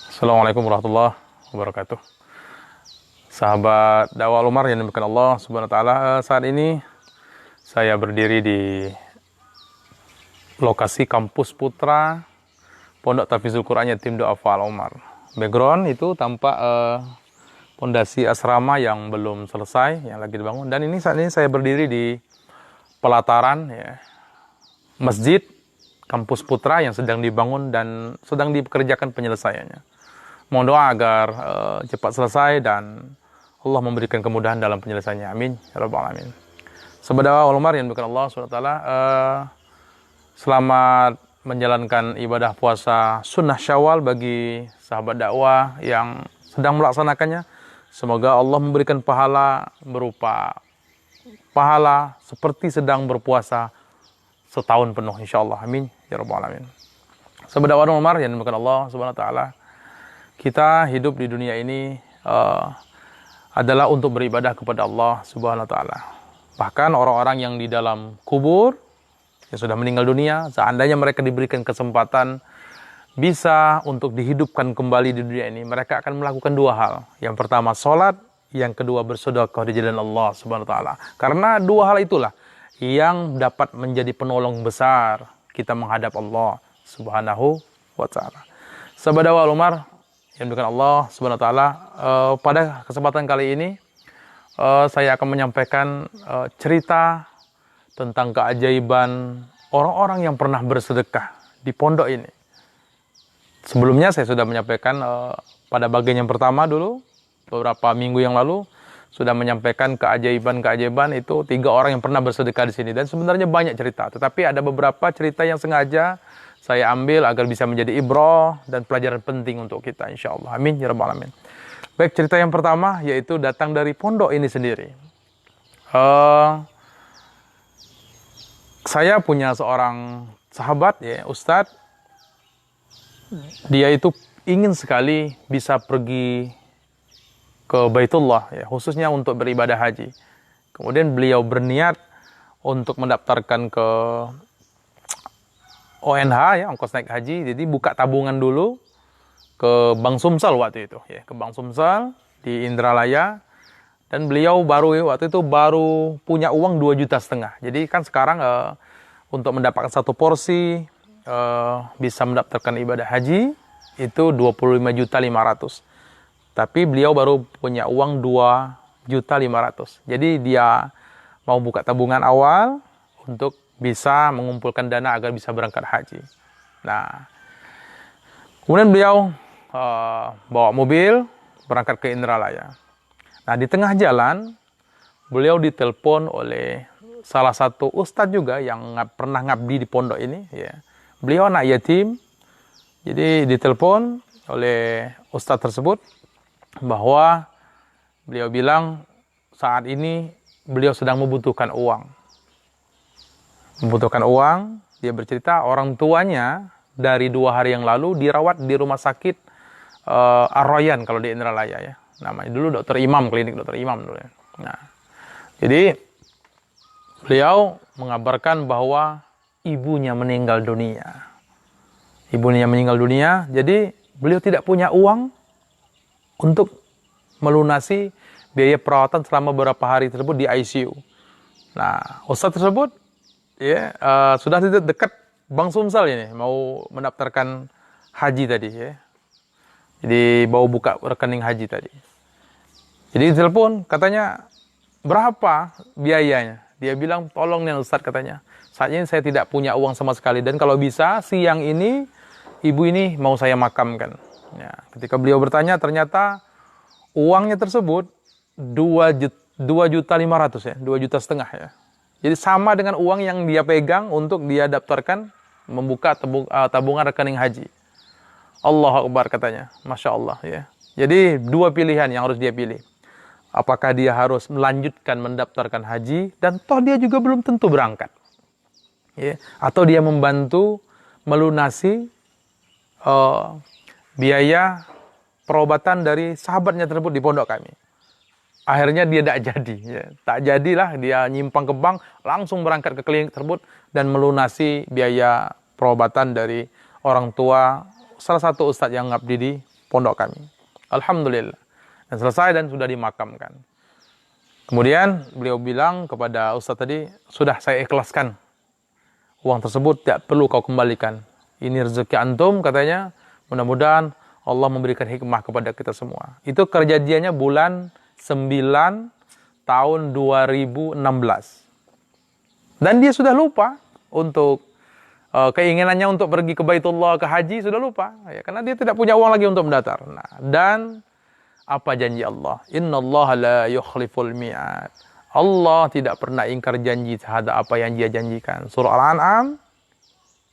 Assalamualaikum warahmatullahi wabarakatuh. Sahabat dakwah Umar yang dimuliakan Allah Subhanahu wa taala, saat ini saya berdiri di lokasi kampus Putra Pondok Tahfidzul Quran Yatim Du'afa Al-Umar. Background itu tampak pondasi asrama yang belum selesai, yang lagi dibangun. Dan ini saat ini saya berdiri di pelataran ya, masjid kampus Putra yang sedang dibangun dan sedang dikerjakan penyelesaiannya. Mohon doa agar cepat selesai dan Allah memberikan kemudahan dalam penyelesaiannya. Amin ya rabbal alamin. Sahabat dakwah Umar yang dimuliakan Allah Subhanahu wa taala, selamat menjalankan ibadah puasa sunnah Syawal bagi sahabat dakwah yang sedang melaksanakannya. Semoga Allah memberikan pahala berupa pahala seperti sedang berpuasa setahun penuh insyaallah. Amin ya rabbal alamin. Sahabat dakwah Umar yang dimuliakan Allah Subhanahu wa taala, kita hidup di dunia ini adalah untuk beribadah kepada Allah Subhanahu wa taala. Bahkan orang-orang yang di dalam kubur yang sudah meninggal dunia, seandainya mereka diberikan kesempatan bisa untuk dihidupkan kembali di dunia ini, mereka akan melakukan dua hal. Yang pertama salat, yang kedua bersedekah di jalan Allah Subhanahu wa taala. Karena dua hal itulah yang dapat menjadi penolong besar kita menghadap Allah Subhanahu wa taala. Sahabat dakwah Umar yang dimuliakan Allah Subhanahu wa taala, pada kesempatan kali ini saya akan menyampaikan cerita tentang keajaiban orang-orang yang pernah bersedekah di pondok ini. Sebelumnya saya sudah menyampaikan pada bagian yang pertama dulu, beberapa minggu yang lalu sudah menyampaikan keajaiban-keajaiban itu 3 orang yang pernah bersedekah di sini, dan sebenarnya banyak cerita, tetapi ada beberapa cerita yang sengaja saya ambil agar bisa menjadi ibrah dan pelajaran penting untuk kita insyaallah. Amin ya rabbal alamin. Baik, cerita yang pertama yaitu datang dari pondok ini sendiri. Saya punya seorang sahabat ya, Ustadz. Dia itu ingin sekali bisa pergi ke Baitullah ya, khususnya untuk beribadah haji. Kemudian beliau berniat untuk mendaftarkan ke ONH ya, ongkos naik haji. Jadi buka tabungan dulu ke Bank Sumsel waktu itu ya, ke Bank Sumsel di Indralaya. Dan beliau waktu itu baru punya uang 2,5 juta. Jadi kan sekarang untuk mendapatkan satu porsi bisa mendaftarkan ibadah haji itu 25.500.000. Tapi beliau baru punya uang 2.500.000. Jadi dia mau buka tabungan awal untuk bisa mengumpulkan dana agar bisa berangkat haji. Nah, kemudian beliau bawa mobil berangkat ke Indralaya. Nah, di tengah jalan beliau ditelepon oleh salah satu ustadz juga yang pernah ngabdi di pondok ini ya. Beliau anak yatim. Jadi ditelepon oleh ustadz tersebut bahwa beliau bilang saat ini beliau sedang membutuhkan uang. Dia bercerita orang tuanya dari 2 hari yang lalu dirawat di rumah sakit Ar-Rayyan kalau di Indralaya ya. Namanya dulu Dokter Imam, klinik Dokter Imam dulu ya. Nah, jadi beliau mengabarkan bahwa ibunya meninggal dunia. Jadi beliau tidak punya uang untuk melunasi biaya perawatan selama beberapa hari tersebut di ICU. Nah, ustadz tersebut ya sudah dekat Bank Sumsel ini, mau mendaftarkan haji tadi ya. Jadi mau buka rekening haji tadi. Jadi telepon katanya berapa biayanya? Dia bilang tolong nih Ustadz katanya. Saat ini saya tidak punya uang sama sekali dan kalau bisa siang ini ibu ini mau saya makamkan. Ya, ketika beliau bertanya ternyata uangnya tersebut 2.500.000 ya, 2,5 juta ya. Jadi sama dengan uang yang dia pegang untuk dia daftarkan membuka tabungan rekening haji. Allahu Akbar katanya, Masya Allah ya. Jadi 2 pilihan yang harus dia pilih. Apakah dia harus melanjutkan mendaftarkan haji dan toh dia juga belum tentu berangkat. Ya. Atau dia membantu melunasi biaya perobatan dari sahabatnya tersebut di pondok kami. Akhirnya dia tidak jadi. Ya. Tak jadilah dia nyimpang ke bank, langsung berangkat ke klinik tersebut dan melunasi biaya perobatan dari orang tua salah satu ustadz yang ngabdi di pondok kami. Alhamdulillah. Dan selesai dan sudah dimakamkan. Kemudian beliau bilang kepada ustadz tadi, sudah saya ikhlaskan. Uang tersebut tidak perlu kau kembalikan. Ini rezeki antum katanya. Mudah-mudahan Allah memberikan hikmah kepada kita semua. Itu kejadiannya bulan 9 tahun 2016. Dan dia sudah lupa untuk keinginannya untuk pergi ke Baitullah, ke haji, sudah lupa. Ya, karena dia tidak punya uang lagi untuk mendaftar. Nah, dan apa janji Allah? Innallaha la yukhliful mi'ad. Allah tidak pernah ingkar janji terhadap apa yang dia janjikan. Surah Al-An'am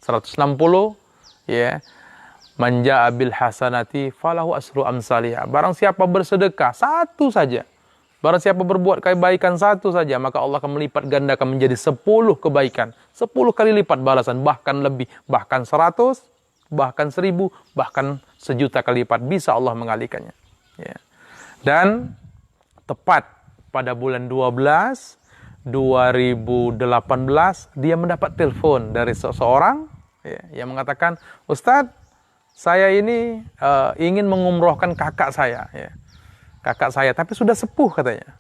160, ya. Man jaa bil hasanati falahu asru amsalihha. Barang siapa bersedekah satu saja, barang siapa berbuat kebaikan satu saja, maka Allah akan melipat gandakan menjadi 10 kebaikan. 10 kali lipat balasan, bahkan lebih, bahkan 100, bahkan 1000, bahkan 1.000.000 kali lipat bisa Allah mengalihkannya. Ya. Dan tepat pada bulan 12 2018 dia mendapat telepon dari seseorang, ya, yang mengatakan, Ustadz, saya ini ingin mengumrohkan kakak saya, ya. Kakak saya, tapi sudah sepuh katanya.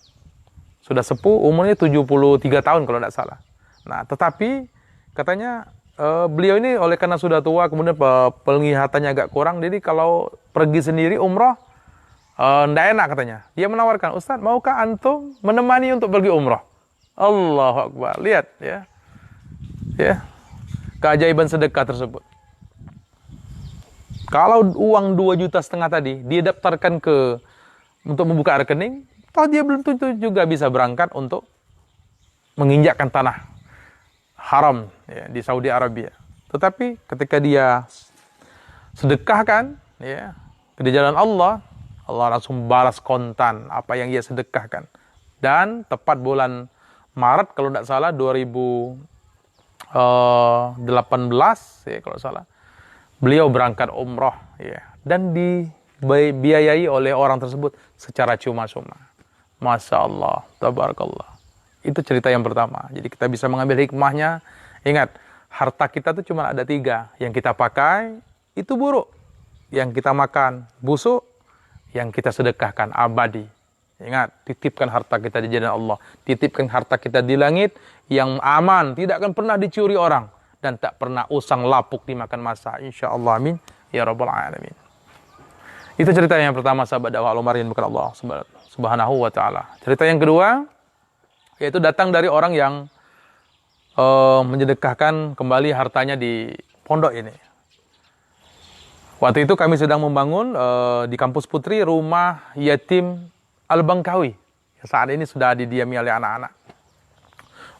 Sudah sepuh, umurnya 73 tahun kalau tidak salah. Nah, tetapi katanya beliau ini oleh karena sudah tua, kemudian penglihatannya agak kurang, jadi kalau pergi sendiri umroh tidak enak katanya. Dia menawarkan, Ustadz, maukah antum menemani untuk pergi umroh? Allahu Akbar. Lihat, ya. Ya. Keajaiban sedekah tersebut. Kalau uang 2,5 juta tadi dia daftarkan untuk membuka rekening, toh dia belum tentu juga bisa berangkat untuk menginjakkan tanah haram, ya, di Saudi Arabia. Tetapi ketika dia sedekahkan, ya, di jalan Allah, Allah langsung balas kontan apa yang dia sedekahkan. Dan tepat bulan Maret kalau tidak salah 2018, ya, kalau salah, beliau berangkat umroh, ya, dan dibiayai oleh orang tersebut secara cuma-cuma. Masya Allah, tabarakallah. Itu cerita yang pertama. Jadi kita bisa mengambil hikmahnya. Ingat, harta kita itu cuma ada 3. Yang kita pakai itu buruk, yang kita makan busuk, yang kita sedekahkan abadi. Ingat, titipkan harta kita di jalan Allah. Titipkan harta kita di langit yang aman, tidak akan pernah dicuri orang dan tak pernah usang lapuk dimakan masa. Insyaallah, amin ya rabbal alamin. Itu cerita yang pertama, sahabat dakwah Al-Umarin bukan Allah Subhanahu wa taala. Cerita yang kedua yaitu datang dari orang yang menyedekahkan kembali hartanya di pondok ini. Waktu itu kami sedang membangun di kampus Putri rumah yatim Al-Bangkawi. Saat ini sudah didiami oleh anak-anak.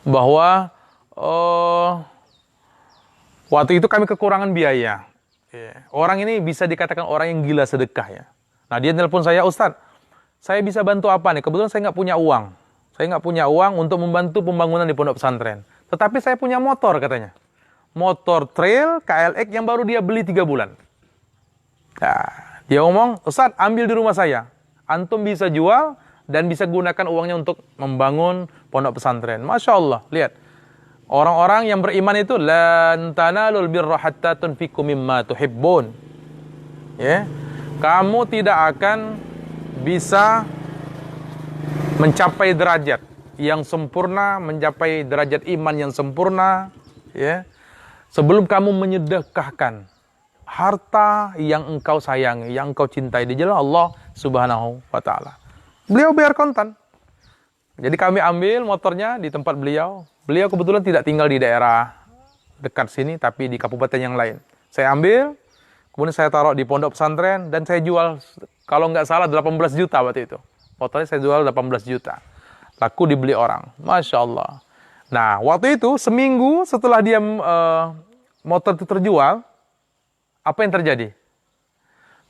Bahwa waktu itu kami kekurangan biaya. Orang ini bisa dikatakan orang yang gila sedekah, ya. Nah, dia telepon saya, Ustadz, saya bisa bantu apa nih? Kebetulan saya nggak punya uang. Saya nggak punya uang untuk membantu pembangunan di pondok pesantren. Tetapi saya punya motor katanya. Motor trail KLX yang baru dia beli 3 bulan. Nah, dia ngomong, Ustadz, ambil di rumah saya. Antum bisa jual dan bisa gunakan uangnya untuk membangun pondok pesantren. Masya Allah, lihat. Orang-orang yang beriman itu lan tanalul birra hatta tunfiqu mimma tuhibbun. Ya. Kamu tidak akan bisa mencapai derajat yang sempurna, mencapai derajat iman yang sempurna, ya, sebelum kamu menyedekahkan harta yang engkau sayangi, yang engkau cintai di jalan Allah Subhanahu wa taala. Beliau bayar kontan. Jadi kami ambil motornya di tempat beliau. Beliau kebetulan tidak tinggal di daerah dekat sini, tapi di kabupaten yang lain. Saya ambil, kemudian saya taruh di pondok pesantren, dan saya jual, kalau nggak salah 18 juta waktu itu. Motornya saya jual 18 juta. Laku dibeli orang. Masya Allah. Nah, waktu itu, seminggu setelah dia motor itu terjual, apa yang terjadi?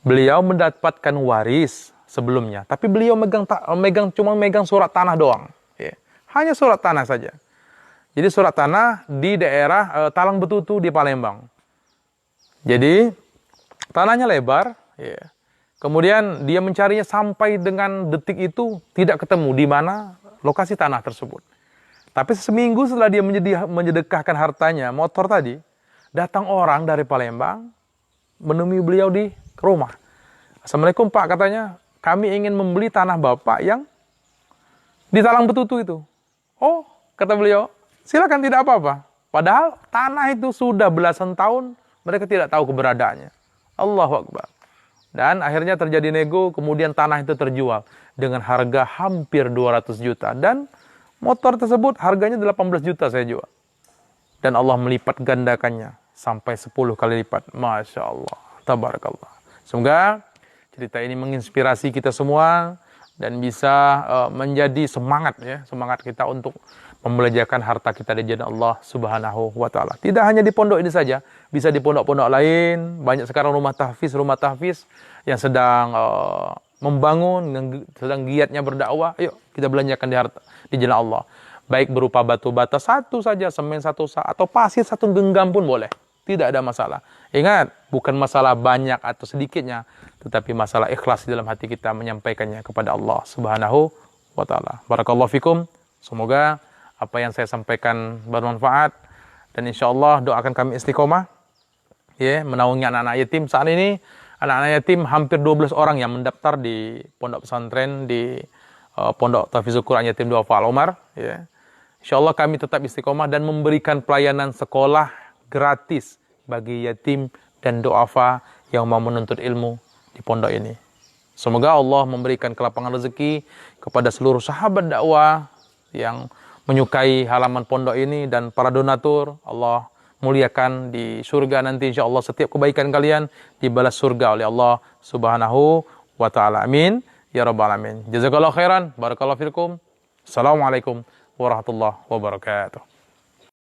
Beliau mendapatkan waris sebelumnya, tapi beliau cuma megang surat tanah doang, ya. Hanya surat tanah saja. Jadi surat tanah di daerah Talang Betutu di Palembang. Jadi tanahnya lebar, ya. Kemudian dia mencarinya sampai dengan detik itu tidak ketemu di mana lokasi tanah tersebut. Tapi seminggu setelah dia menyedekahkan hartanya, motor tadi, datang orang dari Palembang, menemui beliau di rumah. Assalamualaikum Pak, katanya kami ingin membeli tanah Bapak yang di Talang Betutu itu. Oh, kata beliau, silakan, tidak apa-apa. Padahal tanah itu sudah belasan tahun mereka tidak tahu keberadaannya. Allahu Akbar. Dan akhirnya terjadi nego, kemudian tanah itu terjual dengan harga hampir 200 juta. Dan motor tersebut harganya 18 juta saya jual. Dan Allah melipat gandakannya sampai 10 kali lipat. Masya Allah. Tabarakallah. Semoga cerita ini menginspirasi kita semua dan bisa menjadi semangat ya, semangat kita untuk membelanjakan harta kita di jalan Allah Subhanahu wa taala. Tidak hanya di pondok ini saja, bisa di pondok-pondok lain. Banyak sekarang rumah tahfiz yang sedang membangun, yang sedang giatnya berdakwah. Ayo kita belanjakan di jalan Allah. Baik berupa batu bata satu saja, semen satu atau pasir satu genggam pun boleh. Tidak ada masalah. Ingat, bukan masalah banyak atau sedikitnya, tetapi masalah ikhlas di dalam hati kita menyampaikannya kepada Allah Subhanahu wa taala. Barakallahu fikum. Semoga apa yang saya sampaikan bermanfaat dan insyaallah doakan kami istiqomah ya, menaungi anak-anak yatim. Saat ini anak-anak yatim hampir 12 orang yang mendaftar di pondok pesantren di Pondok Tahfizul Quran Yatim Duafa Al-Umar ya. Insyaallah kami tetap istiqomah dan memberikan pelayanan sekolah gratis bagi yatim dan duafa yang mau menuntut ilmu di pondok ini. Semoga Allah memberikan kelapangan rezeki kepada seluruh sahabat dakwah yang menyukai halaman pondok ini dan para donatur. Allah muliakan di surga nanti insyaallah, setiap kebaikan kalian dibalas surga oleh Allah Subhanahu wa taala. Amin ya rabbal alamin. Jazakallahu khairan. Barakallahu fikum. Assalamualaikum warahmatullahi wabarakatuh.